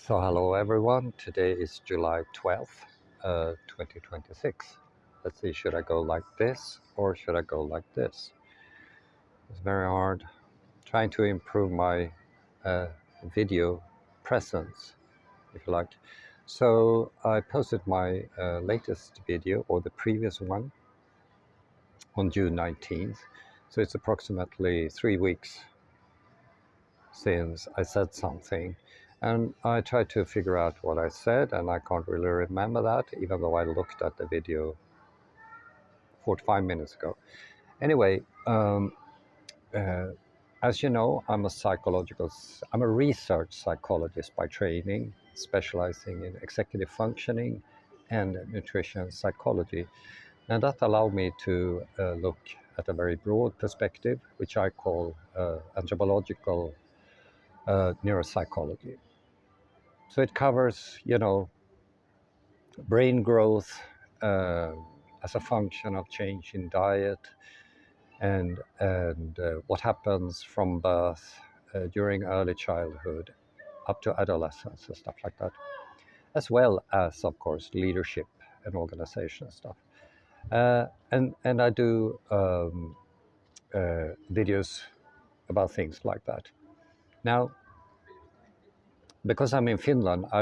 So hello everyone, today is July 12th, 2026. Let's see, should I go like this or should I go like this? It's very hard trying to improve my video presence, if you like. So I posted my latest video, or the previous one, on June 19th. So it's approximately 3 weeks since I said something. And I tried to figure out what I said, and I can't really remember that, even though I looked at the video 45 minutes ago. Anyway, uh, as you know, I'm a research psychologist by training, specializing in executive functioning and nutrition psychology. And that allowed me to look at a very broad perspective, which I call anthropological neuropsychology. So it covers, brain growth uh, as a function of change in diet and what happens from birth during early childhood up to adolescence and stuff like that, as well as, of course, leadership and organization stuff. And I do videos about things like that. Now, because I'm in Finland, my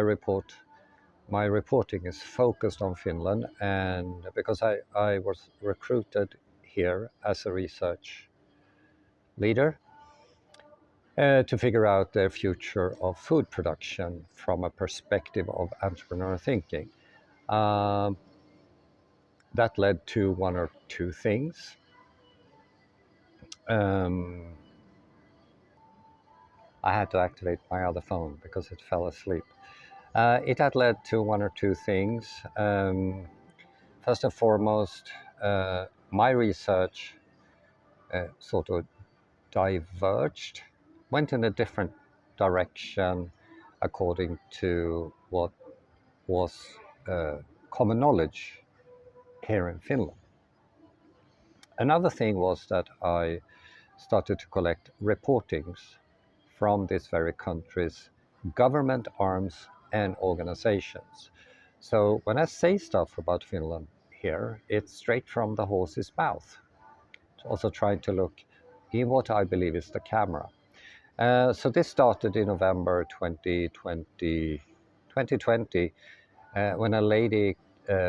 reporting is focused on Finland, and because I was recruited here as a research leader to figure out the future of food production from a perspective of entrepreneurial thinking. Um, that led to one or two things. Um, I had to activate my other phone because it fell asleep. It had led to one or two things. First and foremost, my research sort of diverged, went in a different direction according to what was common knowledge here in Finland. Another thing was that I started to collect reportings from this very country's government arms and organizations. So when I say stuff about Finland here, it's straight from the horse's mouth. Also trying to look in what I believe is the camera. So this started in November 2020, when a lady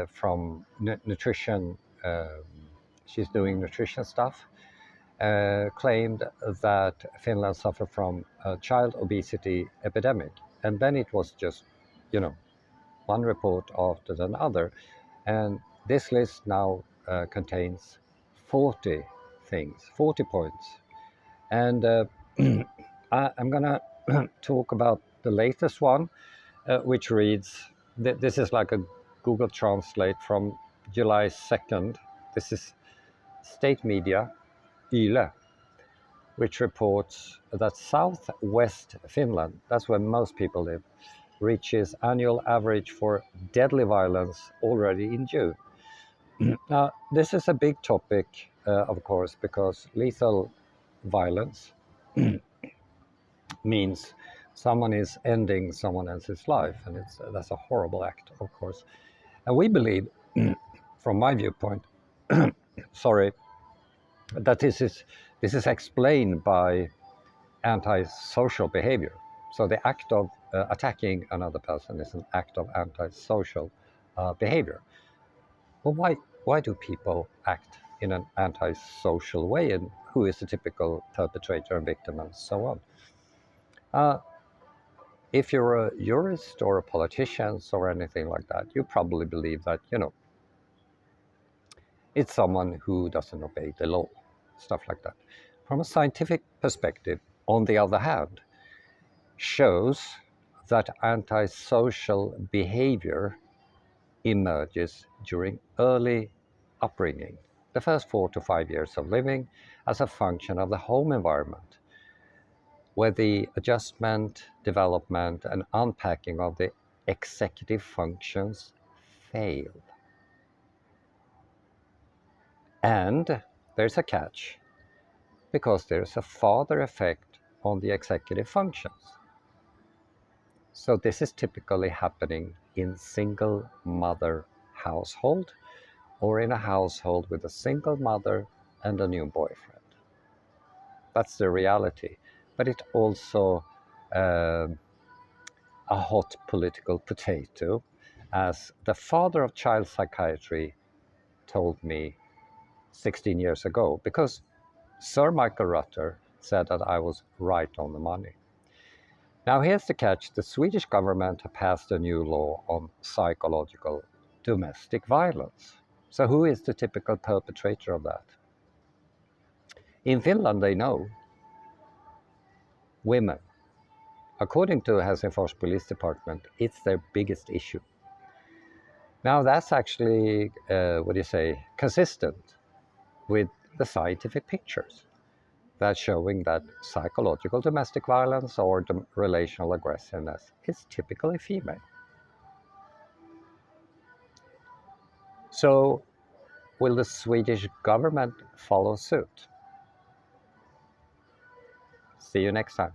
from nutrition, she's doing nutrition stuff, claimed that Finland suffered from a child obesity epidemic. And then it was just, one report after another. And this list now contains 40 things, 40 points. And I'm going to talk about the latest one, which reads, this is like a Google Translate from July 2nd. This is state media, Yle, which reports that southwest Finland, that's where most people live, reaches annual average for deadly violence already in June. Now, this is a big topic, of course, because lethal violence means someone is ending someone else's life, and that's a horrible act, of course. And we believe, from my viewpoint, sorry, that this is explained by antisocial behavior. So the act of attacking another person is an act of antisocial behavior. Well, why do people act in an antisocial way, and who is the typical perpetrator and victim, and so on? If you're a jurist or a politician or anything like that, you probably believe that, it's someone who doesn't obey the law, stuff like that. From a scientific perspective, on the other hand, shows that antisocial behavior emerges during early upbringing, the first 4 to 5 years of living, as a function of the home environment, where the adjustment, development, and unpacking of the executive functions fail. And there's a catch, because there's a father effect on the executive functions. So this is typically happening in single mother household or in a household with a single mother and a new boyfriend. That's the reality. But it also a hot political potato, as the father of child psychiatry told me 16 years ago, because Sir Michael Rutter said that I was right on the money. Now here's the catch: the Swedish government have passed a new law on psychological domestic violence. So who is the typical perpetrator of that? In Finland, they know: women. According to Helsingfors Police Department, it's their biggest issue. Now that's actually, consistent with the scientific pictures that's showing that psychological domestic violence or relational aggressiveness is typically female. So will the Swedish government follow suit? See you next time.